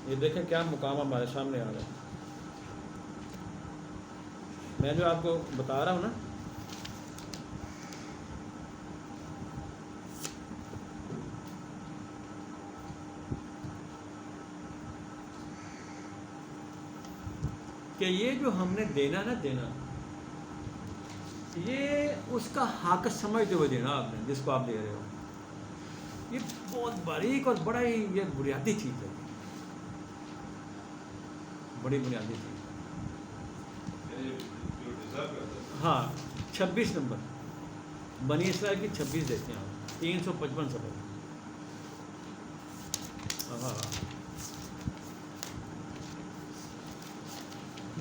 یہ دیکھیں کیا مقام ہمارے سامنے آ رہا ہے. میں جو آپ کو بتا رہا ہوں نا، کہ یہ جو ہم نے دینا نا، دینا یہ اس کا حق سمجھتے ہوئے دینا آپ نے، جس کو آپ دے رہے ہو. یہ بہت باریک اور بڑا ہی یہ بنیادی چیز ہے، بڑی بنیادی چیز. ہاں 26 نمبر بنی اسرائیل کی 26 دیکھتے ہیں آپ، 355 صفحہ. ہاں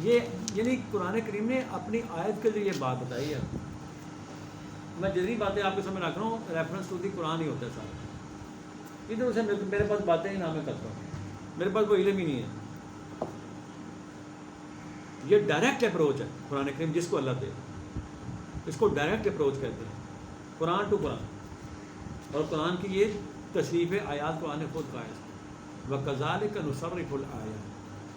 یہ یعنی قرآن کریم نے اپنی آیت کے لیے یہ بات بتائی ہے. میں جتنی باتیں آپ کے سامنے رکھ رہا ہوں ریفرنس ٹو دی قرآن ہی ہوتا ہے سارا. ادھر سے میرے پاس باتیں ہی نہ میں کرتا ہوں، میرے پاس کوئی علم ہی نہیں ہے. یہ ڈائریکٹ اپروچ ہے قرآن کریم، جس کو اللہ دے اس کو ڈائریکٹ اپروچ کہتے ہیں، قرآن ٹو قرآن. اور قرآن کی یہ تصریف آیات قرآن نے خود کہا ہے، وَكَذَلِكَ نُصَرِّفُ الْآيَاتِ،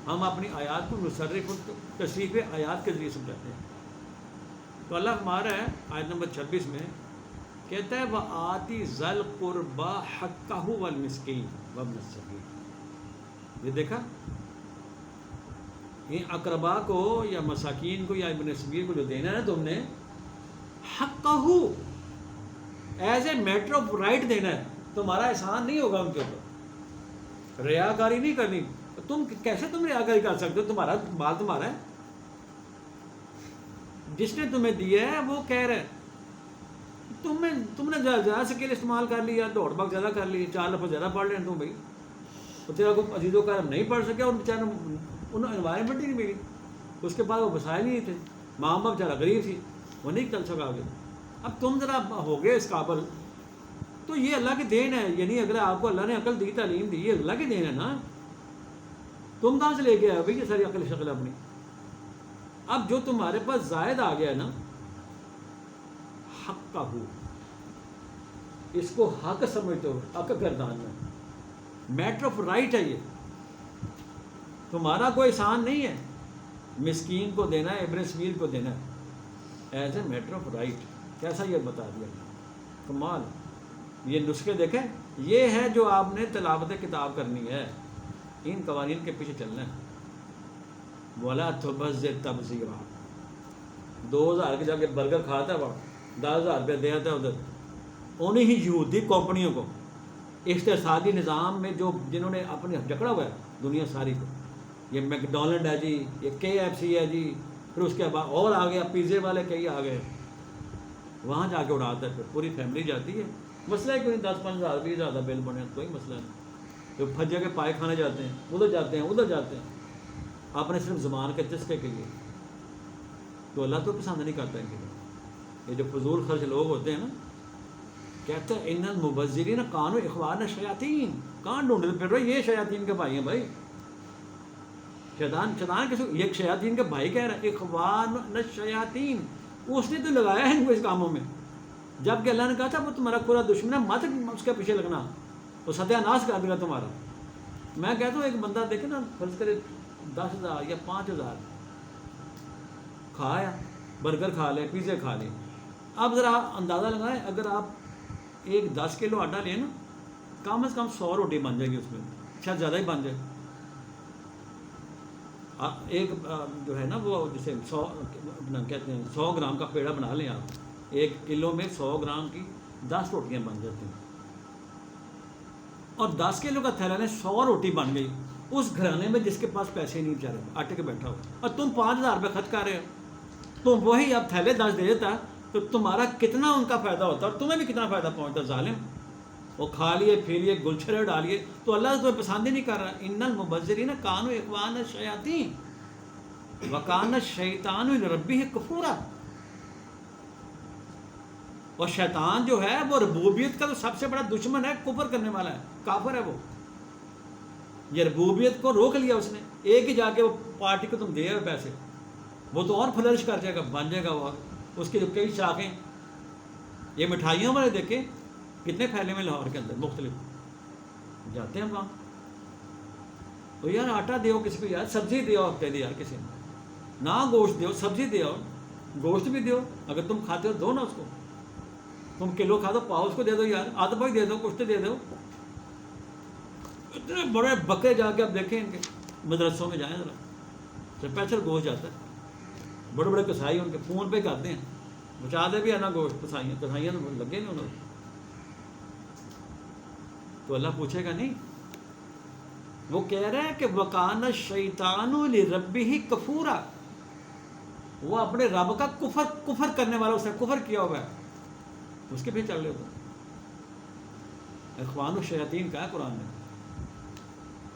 ہم اپنی آیات کو نصرف تصریف آیات کے ذریعے سمجھاتے ہیں. تو اللہ فرما رہا ہے آیت نمبر 26 میں، کہتا ہے وَآتِ ذَا الْقُرْبَى حَقَّهُ وَالْمِسْكِينَ وَابْنَ السَّبِيلِ. یہ دیکھا، یہ اقربا کو یا مساکین کو یا ابن السبیل کو جو دینا ہے تم نے، حقہ as a matter of right دینا ہے. تمہارا احسان نہیں ہوگا ان کے اوپر، ریاکاری نہیں کرنی. تم کیسے تم ریاکاری کر سکتے ہو؟ تمہارا مال تمہارا ہے، جس نے تمہیں دیا ہے وہ کہہ رہا ہے. تم نے زیادہ سکیل استعمال کر لیا، دوڑ بھاگ زیادہ کر لی، 4 لفظ زیادہ پڑھ لیں تم بھائی. تو تیرا کو عزیز و کرم نہیں پڑھ سکے، اور بیچارے انہیں انوائرمنٹ ہی نہیں ملی، اس کے بعد وہ وسائل نہیں تھے، ماں باپ بیچارہ غریب تھی، وہ نہیں چل سکا آگے. اب تم ذرا ہو گئے اس قابل، تو یہ اللہ کی دین ہے. یعنی اگر آپ کو اللہ نے عقل دی، تعلیم دی، یہ اللہ کی دین ہے نا. تم کہاں سے لے کے آئے بھائی یہ ساری عقل شکل اپنی؟ اب جو تمہارے پاس زائد آ گیا نا، حق کا ہو، اس کو حق سمجھتے ہو، حق گردان میں میٹر آف رائٹ ہے. یہ تمہارا کوئی احسان نہیں ہے، مسکین کو دینا ہے، ابن سبیل کو دینا ہے as a matter of right. کیسا یہ بتا دیا کمال. یہ نسخے دیکھیں، یہ ہے جو آپ نے تلاوت کتاب کرنی ہے، ان قوانین کے پیچھے چلنا ہے. وَلَا تُبَذِّرْ تَبْذِيرًا. 2000 کی جگہ برگر کھاتا ہے وہ 10,000 روپیہ دے آتا ہے ادھر انہیں ہی یہودی کمپنیوں کو، اقتصادی نظام میں جنہوں نے اپنے جکڑا ہوا ہے دنیا ساری کو. یہ میک ڈونلڈ ہے جی، یہ KFC ہے جی، پھر اس کے بعد اور آ گیا پیزے والے کئی آ گئے، وہاں جا کے اڑاتا ہے. پھر پوری فیملی جاتی ہے. مسئلہ ہے کہ 10-15 ہزار 20 ہزار بل بنے، کوئی مسئلہ نہیں. تو پھجے کے پائے کھانے جاتے ہیں، ادھر جاتے ہیں، ادھر جاتے ہیں، اپنے صرف زبان کے چسکے کے لیے. تو اللہ تو پسند نہیں کرتا ان کے لیے. یہ جو فضول خرچ لوگ ہوتے ہیں نا، کہتے ہیں ان المبذرین کانوا اخوان الشیاطین. کہاں ڈھونڈتے پھر رہے؟ یہ شیاطین کے بھائی ہیں بھائی. شیطان کس، یہ شیاطین کے بھائی کہہ رہا ہے، اخوان الشیاطین. اس نے تو لگایا ہے ان کو اس کاموں میں، جب کہ اللہ نے کہا تھا وہ تمہارا پورا دشمن ہے، مت اس کے پیچھے لگنا، وہ ستیہ ناش کر دے گا تمہارا. میں کہتا ہوں ایک بندہ دیکھے نا، فرض کرے 10,000 یا 5,000 کھایا، برگر کھا لے، پیزے کھا لے. اب ذرا اندازہ لگائیں، اگر آپ ایک 10 کلو آٹا لیں نا، کم از کم 100 روٹی بن جائے گی اس میں، شاید زیادہ ہی بن جائے. ایک جو ہے نا وہ جسے 100 کہتے ہیں 100 گرام کا پیڑا بنا لیں آپ، 1 کلو میں 100 گرام کی 10 روٹیاں بن جاتی ہیں. اور 10 کلو کا تھیلا نے 100 روٹی بن گئی اس گھرانے میں جس کے پاس پیسے نہیں بیچارے آٹے کے بیٹھا ہو. اور تم 5,000 روپے خرچ کر رہے ہو. تم وہی اب تھیلے 10 دے دیتا تو تمہارا کتنا ان کا فائدہ ہوتا اور تمہیں بھی کتنا فائدہ پہنچتا. ظالم، وہ کھا لیے پھی لیے گلچھرے ڈالیے. تو اللہ تمہیں پسند ہی نہیں کر رہا. ان المبذرین کانوا اخوان الشیاطین وکان الشیطان لربہ کفورا. اور شیطان جو ہے وہ ربوبیت کا تو سب سے بڑا دشمن ہے، کفر کرنے والا ہے، کافر ہے وہ. یہ ربوبیت کو روک لیا اس نے. ایک ہی جا کے وہ پارٹی کو تم دے ہوئے پیسے، وہ تو اور فلرش کر جائے گا، بن جائے گا وہ. اس کی جو کئی شاخیں، یہ مٹھائیوں والے دیکھیں کتنے پھیلے میں لاہور کے اندر مختلف جاتے ہیں وہاں. وہ یار آٹا دیو کسی کو، یار سبزی دیو ہفتے دی یار کسی نے، نہ گوشت دیو سبزی دیو، گوشت بھی دیو، اگر تم کھاتے ہو دو نا اس کو، تم کلو کھا دو پاؤ اس کو دے دو یار، آدھا پاؤ دے دو، کچھ تو دے دو. اتنے بڑے بکے جا کے آپ دیکھیں ان کے مدرسوں میں جائیں ذرا، اسپیشل گوشت جاتا ہے، بڑے بڑے کسائی ان کے فون پہ کرتے ہیں، بچا دے بھی ہے نا گوشت، کسائیاں تو لگے نہیں انہوں نے. تو اللہ پوچھے گا نہیں. وہ کہہ رہا ہے کہ وَقَانَ الشَّيْطَانُ لِرَبِّهِ کفورا، وہ اپنے رب کا کفر کرنے والا، اس نے کفر کیا ہوا ہے، اس کے بھی چل رہے ہو. اخوان الشیاطین کا ہے قرآن میں.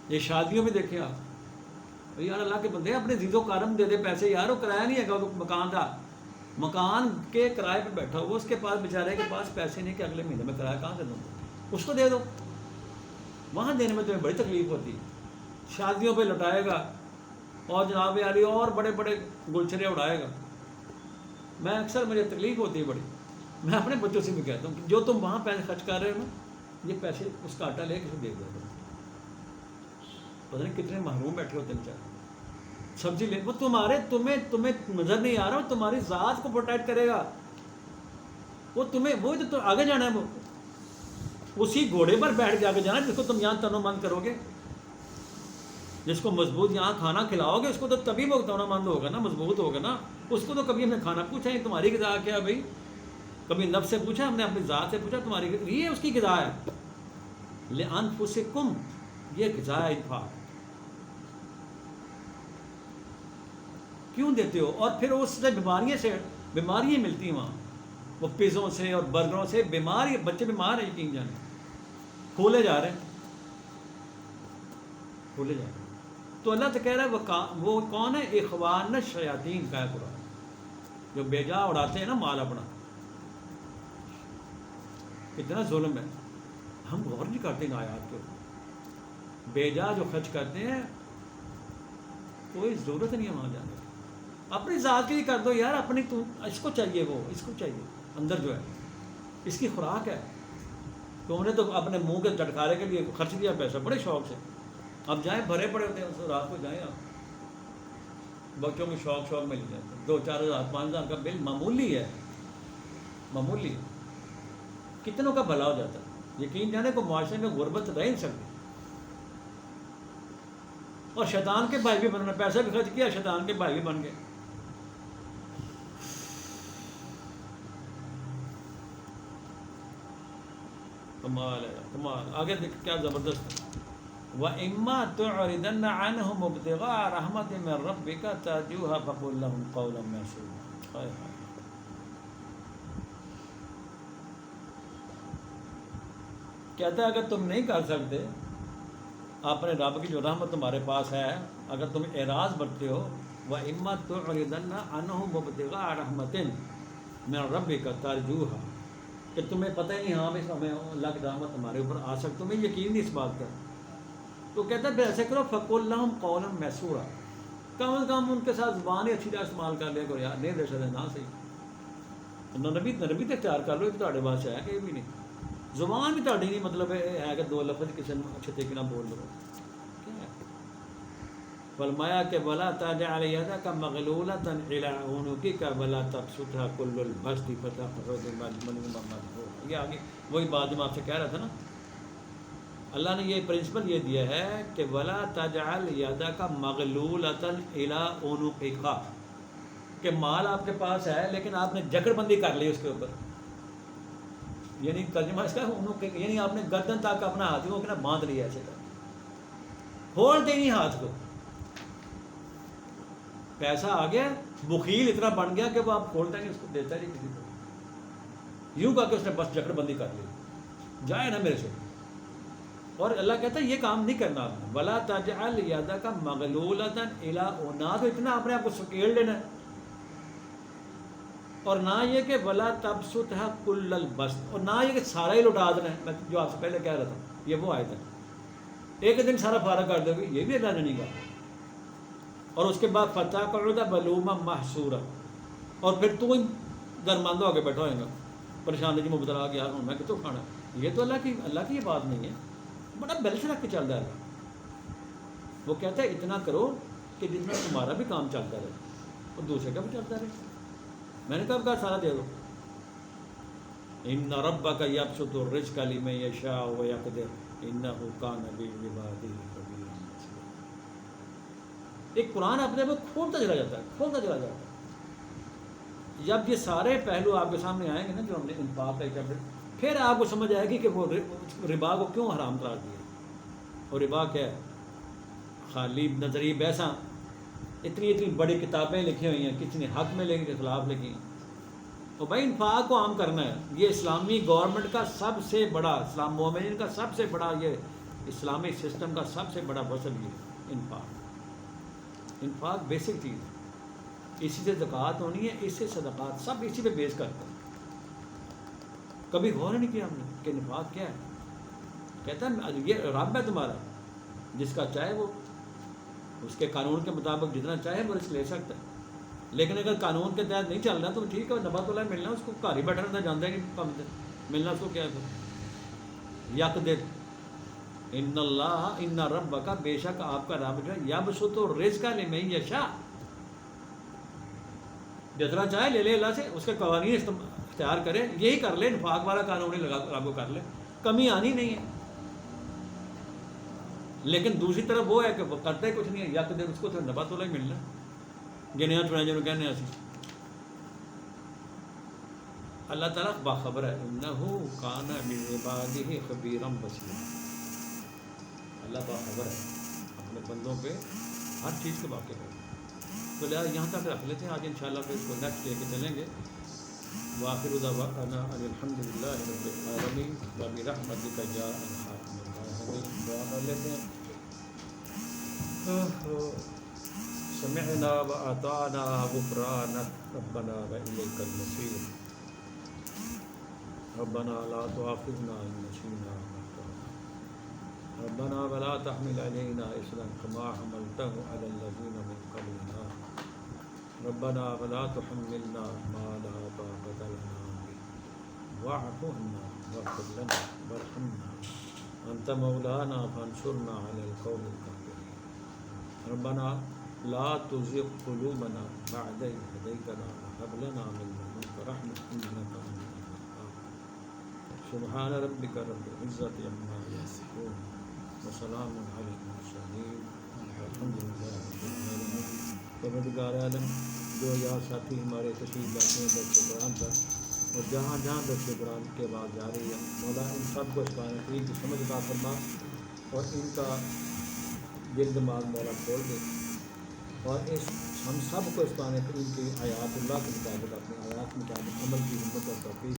یہ شادیوں میں دیکھیں آپ، یار اللہ کے بندے اپنے زید و کارم دے دے پیسے، یار وہ کرایہ نہیں ہے مکان کا، مکان کے کرائے پہ بیٹھا ہوا، اس کے پاس بیچارے کے پاس پیسے نہیں کہ اگلے مہینے میں کرایہ کہاں سے دوں، اس کو دے دو. وہاں دینے میں تمہیں بڑی تکلیف ہوتی ہے. شادیوں پہ لٹائے گا اور جناب عالی اور بڑے بڑے گلچرے اڑائے گا. میں اکثر مجھے تکلیف ہوتی ہے بڑی، میں اپنے بچوں سے بھی کہتا ہوں کہ جو تم وہاں پیسے خرچ کر رہے ہو نا، یہ پیسے اس کا آٹا لے کے دے دو. پتہ نہیں کتنے محروم بیٹھے ہوتے ہیں بیچارے. سبزی لے، وہ تمہیں نظر نہیں آ رہا، وہ تمہاری ذات کو پروٹیکٹ کرے گا. وہ تمہیں وہ تو آگے جانا ہے، وہ اسی گھوڑے پر بیٹھ کے آگے جانا جس کو تم یہاں تنو مند کرو گے، جس کو مضبوط یہاں کھانا کھلاؤ گے، اس کو تو تبھی وہ تنو مند ہوگا نا، مضبوط ہوگا نا. اس کو تو کبھی ہم نے کھانا پوچھا ہے تمہاری غذا کیا بھائی، کبھی نفس سے پوچھا ہم نے، اپنی ذات سے پوچھا تمہاری، یہ اس کی غذا ہے. لِأَنفُسِكُمْ، یہ غذا ہے انفاق. کیوں دیتے ہو؟ اور پھر اس سے بیماریاں ملتی ہیں وہاں، وہ پیزوں سے اور برگروں سے بیماری، بچے بیمار ہیں یقین جانے، کھولے جا رہے ہیں. تو اللہ تو کہہ رہا ہے وہ کون ہے؟ اخوان الشیاطین کا ہے قرآن، جو بیجا اڑاتے ہیں نا مال اپنا. کتنا ظلم ہے، ہم غور نہیں کرتے ان آیات کے. بیجا جو خرچ کرتے ہیں، کوئی ضرورت نہیں ہے وہاں جانے کی. اپنی ذات کے لیے کر دو یار، اپنی اس کو چاہیے، وہ اس کو چاہیے، اندر جو ہے اس کی خوراک ہے. تم نے تو اپنے منہ کے چٹکارے کے لیے خرچ دیا پیسہ بڑے شوق سے. اب جائیں بھرے پڑے ہوتے ہیں، رات کو جائیں آپ، بچوں میں شوق مل جاتے ہیں، 2-4 ہزار 5 ہزار کا بل معمولی ہے، معمولی. کتنوں کا بھلا ہو جاتا ہے. یقین جانے کو معاشرے میں غربت رہ نہیں سکتی. اور شیطان کے بھائی بھی بننا، پیسہ بھی خرچ کیا، شیطان کے بھائی بھی بن گئے. کمال ہے، کمال. آگے دیکھ کیا زبردست. وَإِمَّا تُعْرِضَنَّ عَنْهُمْ ابْتِغَاءَ رَحْمَةٍ مِّن رَّبِّكَ تَرْجُوهَا فَقُل لَّهُمْ قَوْلًا مَّيْسُورًا. کہتا ہے اگر تم نہیں کر سکتے، اپنے رب کی جو رحمت تمہارے پاس ہے، اگر تم اعراض برتتے ہو، وَإِمَّا تُعْرِضَنَّ عَنْهُمْ ابْتِغَاءَ رَحْمَةٍ مِّن رَّبِّكَ تَرْجُوهَا، کہ تمہیں پتہ ہی نہیں ہاں بھائی ہمیں اللہ کی رحمت ہمارے اوپر آ سکتی، تمہیں یقین نہیں اس بات کا. تو کہتا ہے پھر ایسے کرو، فَقُل لَّهُمْ قَوْلًا مَّيْسُورًا، کم از کم ان کے ساتھ زبان ہی اچھی طرح استعمال کر لیا کرو یار. نہیں دے سکتے نہ صحیح، نبی تو اختیار کر لو کہ تھوڑے پاس ہے کہ بھی نہیں، زبان بھی تھوڑی نہیں، مطلب ہے کہ 2 لفظ کسی نے اچھے طریقے نہ بول لو. کیا ہے فرمایا کہ وَلَا تَجْعَلْ يَدَكَ مَغْلُولَةً إِلَىٰ عُنُقِكَ وَلَا تَبْسُطْهَا كُلَّ الْبَسْطِ فَتَقْعُدَ مَلُومًا مَّحْسُورًا. یہ آگے وہی بات جو میں آپ سے کہہ رہا تھا نا، اللہ نے یہ پرنسپل یہ دیا ہے کہ وَلَا تَجْعَلْ يَدَكَ مَغْلُولَةً إِلَىٰ عُنُقِكَ، کہ مال آپ کے پاس ہے لیکن آپ نے جکڑ بندی کر لی اس کے اوپر. یعنی ترجمہ اس کا یعنی آپ نے گردن تک اپنا ہاتھ کو اپنا باندھ لیا، ایسے کر کھولتے ہی نہیں ہاتھ کو. پیسہ آ گیا، بخیل اتنا بن گیا کہ وہ آپ کھولتا نہیں، اس کو دیتا نہیں کسی کو، یوں کہا کہ اس نے بس جکڑ بندی کر لی، جائے نا میرے سے. اور اللہ کہتا ہے یہ کام نہیں کرنا آپ نے. وَلَا تَجْعَلْ يَدَكَ مَغْلُولَةً إِلَىٰ، نہ تو اتنا اپنے آپ کو سکیڑ لینا ہے، اور نہ یہ کہ وَلَا تَبْسُطْهَا كُلَّ الْبَسْطِ، اور نہ یہ کہ سارا ہی لٹا دینا ہے. میں جو آپ سے پہلے کہہ رہا تھا یہ وہ آیت ہے، ایک دن سارا فارغ کر دے گی، یہ بھی اللہ نے نہیں کہا. اور اس کے بعد فَتَقْعُدَ مَلُومًا مَّحْسُورًا، اور پھر تو درماندہ ہو کے بیٹھا ہوئے گا پریشانی کی مبتلا کہ یار میں کتوں کھانا. یہ تو اللہ کی یہ بات نہیں ہے، بڑا بیلنس رکھ کے چل رہا ہے. وہ کہتا ہے اتنا کرو کہ جتنا تمہارا بھی کام چلتا رہے اور دوسرے کا بھی چلتا رہے. میں نے کہا سارا دے دو. ان ربک یبسط الرزق لمن یشاء ویقدر انہ کان بعبادہ خبیرا بصیرا. ایک قرآن اپنے میں کھولتا چلا جاتا ہے. جب یہ سارے پہلو آپ کے سامنے آئیں گے نا جو ہم نے انفاق کا چیپٹر, پھر آپ کو سمجھ آئے گی کہ وہ ربا کو کیوں حرام قرار دیا. اور ربا کیا ہے؟ خالی نظری بحثاں, اتنی بڑی کتابیں لکھی ہوئی ہیں, کسی نے حق میں لکھی کے خلاف لکھی ہیں. تو بھائی انفاق کو عام کرنا ہے. یہ اسلامی گورنمنٹ کا سب سے بڑا, اسلام مومنین کا سب سے بڑا, یہ اسلامی سسٹم کا سب سے بڑا وصل یہ انفاق. انفاق بیسک چیز ہے. اسی سے زکوٰۃ ہونی ہے, اس سے صدقات, سب اسی پہ بیس کرتا ہے. کبھی غور نہیں کیا ہم نے کہ انفاق کیا ہے. کہتا ہے یہ رب ہے تمہارا, جس کا چاہے وہ اس کے قانون کے مطابق جتنا چاہے وہ رزق لے سکتا ہے. لیکن اگر قانون کے تحت نہیں چل رہا تو ٹھیک ہے, نبات اللہ ملنا, اس کو گھر ہی بیٹھا رہتا, جانتا ہے کہ ملنا اس کو کیا ہے. یقدر ان اللہ ان ربک, بے شک آپ کا رب جو ہے, یبسط الرزق لمن یشاء, جتنا چاہے لے لے اللہ سے, اس کے قوانین اختیار کرے, یہی کر لے, انفاق والا قانون ہی لاگو کر لے, کمی آنی نہیں ہے. لیکن دوسری طرف وہ ہے کہ وہ کرتے کچھ نہیں ہے, یقدر, اس کو تو نبات اللہ ہی ملنا, گنیا چنیا جنہوں کہنے ایسی. اللہ تعالیٰ باخبر ہے, انہو کان بعبادہ خبیرا بصیرا. اللہ باخبر ہے, اپنے بندوں پہ ہر چیز کے واقف ہے. تو لہٰذا یہاں تک رکھ لیتے ہیں, آج انشاءاللہ پھر اس کو نیکسٹ لے کے چلیں گے. وآخر دعوانا ان الحمد للہ رب العالمین وبرحمتک یا ارحم الراحمین. دعا کر لیتے ہیں. سمعنا وأطعنا غفرانك ربنا وإليك المصير. ربنا لا تؤاخذنا إن نسينا أو أخطأنا. ربنا ولا تحمل علينا إصرا كما حملته على الذين من قبلنا. ربنا ولا تحملنا ما لا طاقة لنا به واعف عنا واغفر لنا وارحمنا أنت مولانا فانصرنا على القوم الكافرين. ربنا لا تزغ قلوبنا بعد إذ هديتنا وهب لنا من لدنك رحمة إنك أنت الوهاب. سبحان ربك رب العزة عما يصفون وسلام على المرسلين والحمد لله رب العالمين. پروردگار عالم, 2000 ساتھی ہمارے تشریف لاتے ہیں درس قرآن پر, اور جہاں جہاں درس قرآن کے بعد جا رہی ہے, مولا ان سب کو اس قرآن کریم کی سمجھ عطا فرما, اور ان کا دل دماغ مولا کھول دے, اور ہم سب کو اس قرآن کریم کی آیات اللہ کے مطابق, اپنے آیات کے مطابق عمل کی ہمت اور توفیق